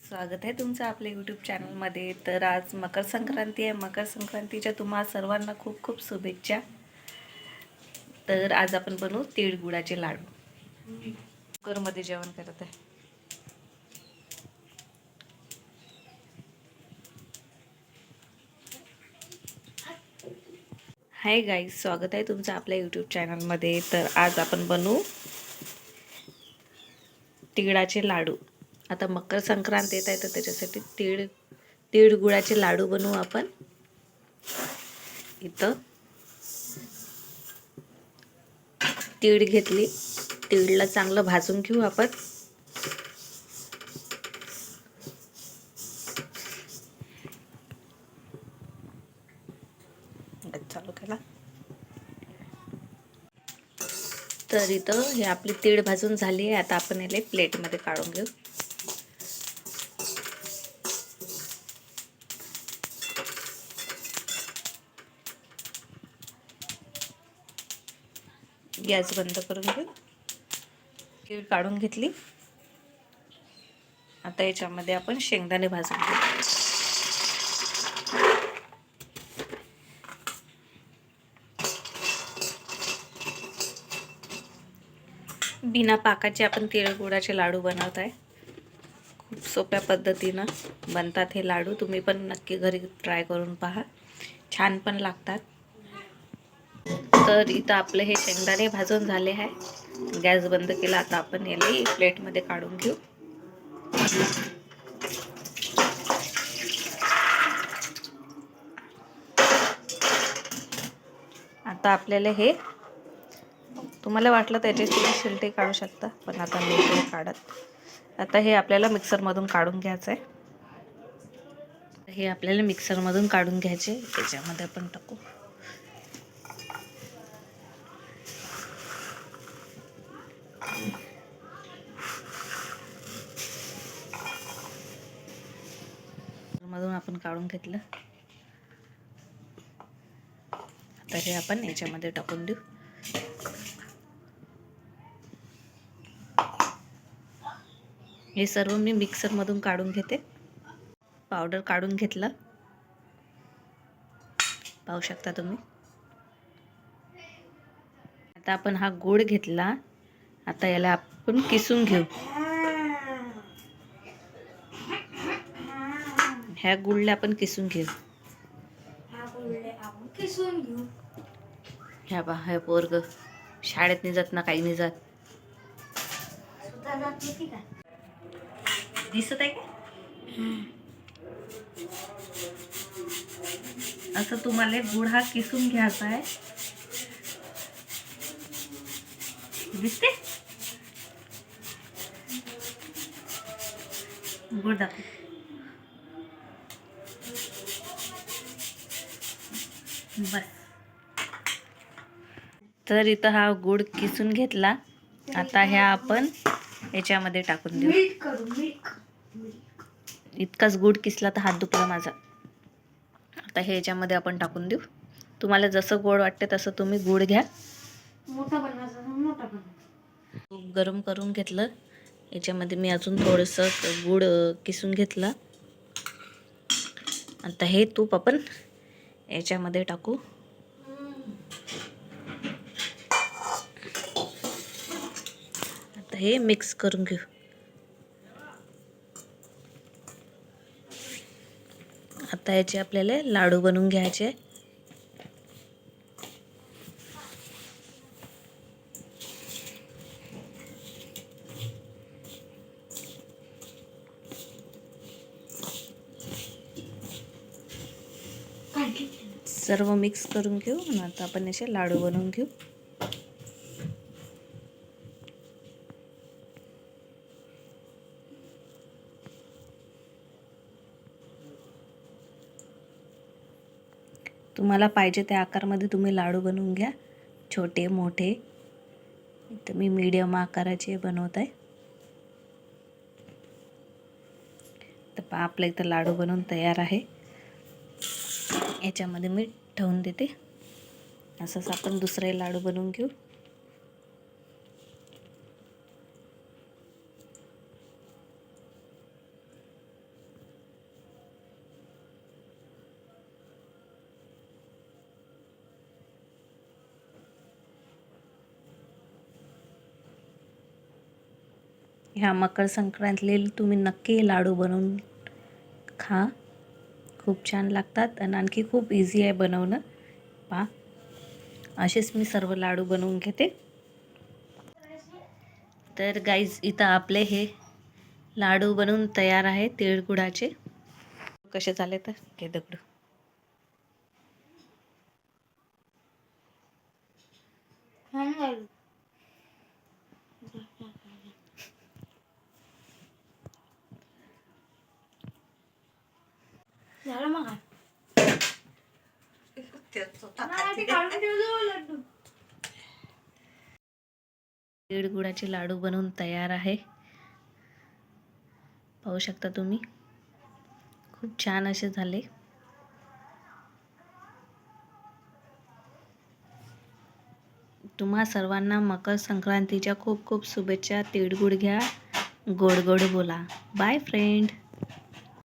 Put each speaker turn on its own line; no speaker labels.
स्वागत आहे तुमचं आपल्या यूट्यूब चॅनलमध्ये. तर आज मकर संक्रांती आहे. मकर संक्रांतीच्या तुम्हा सर्वांना खूप खूप शुभेच्छा. तर आज आपण बनवू तिळगुळाचे लाडू. कुकरमध्ये जेवण करत आहे. हाय गाईज, स्वागत आहे तुमचं आपल्या यूट्यूब चॅनलमध्ये. तर आज आपण बनवू तिळाचे लाडू. आता मकर संक्रांत येत आहे तर त्याच्यासाठी तिळगुळाचे लाडू बनवू आपण. इथं तीळ घेतली. तीळला चांगलं भाजून घेऊ आपण. चालू केला. तर इथं हे आपली तीळ भाजून झाली आहे. आता आपण याला प्लेटमध्ये काढून घेऊ. गॅस बंद करून घेऊ. तीळ काढून घेतली. आता याच्यामध्ये आपण शेंगदाणे भाजून घेऊ. बिना पाकाचे आपण तिळगुळाचे लाडू बनवत आहे. खूप सोप्या पद्धतीनं बनतात हे लाडू. तुम्ही पण नक्की घरी ट्राय करून पहा, छान पण लागतात. तर इथं आपले हे शेंगदाणे भाजून झाले आहे. गॅस बंद केला. आता आपण याला प्लेटमध्ये काढून घेऊ. आता आपल्याला हे, तुम्हाला वाटलं त्याचे शिलटे काढू शकता, पण आता मी ते काढत. आता हे आपल्याला मिक्सरमधून काढून घ्यायचं आहे. हे आपल्याला मिक्सरमधून काढून घ्यायचे. त्याच्यामध्ये आपण टाकू. मधून आपण काढून घेतलं. आता हे आपण याच्यामध्ये टाकून देऊ. हे सर्व मी मिक्सर मधून काढून घेते. पावडर काढून घेतलं, पाहू शकता तुम्ही. आता आपण हा गोड घेतला. आता याला आपण किसून घेऊ. ह्या गुळला आपण किसून घेऊ. ह्या बा, हे पोरग शाळेत नाही जात ना, काही नाही जात. दिसत आहे का? असं तुम्हाला गुळ हा किसून घ्यायचा आहे. दिसते गुळ दाखव. बस. तर इथं हा गुळ किसून घेतला. आता ह्या आपण याच्यामध्ये टाकून देऊ. इतकाच गुळ किसला तर हात दुखला माझा. आता हे याच्यामध्ये आपण टाकून देऊ. तुम्हाला जसं गोड वाटते तसं तुम्ही गुळ घ्या. तूप गरम करून घेतलं. याच्यामध्ये मी अजून थोडंसं गुळ किसून घेतलं. आता हे तूप आपण याच्यामध्ये टाकू. आता हे मिक्स करून घेऊ. आता याचे आपल्याला लाडू बनवून घ्यायचे. सर्व मिक्स करून घेऊ आणि आता आपण याचे लाडू बनवून घेऊ. तुम्हाला पाहिजे त्या आकारामध्ये तुम्ही लाडू बनवून घ्या, छोटे मोठे. इथं मी मीडियम आकाराचे बनवत आहे. तर आपलं इथं लाडू बनवून तयार आहे. याच्यामध्ये मी ठेवून देते. असंच आपण दुसरे लाडू बनवून घेऊ. ह्या मकर संक्रांतीला तुम्ही नक्की हे लाडू बनवून खा. खूप छान लागतात आणि आणखी खूप इझी आहे बनवणं. पहा, असेच मी सर्व लाडू बनवून घेते. तर गाईज, इथं आपले हे लाडू बनवून तयार आहे तिळगुळाचे. कसे झाले तर घे दगडू. तिळगुळाचे लाडू बनवून तयार आहे. पाहू शकता तुम्ही, खूप छान असे झाले. तुम्हा सर्वांना मकर संक्रांतीच्या खूप खूप शुभेच्छा. तिळगुळ घ्या, गोड गोड बोला. Bye friend.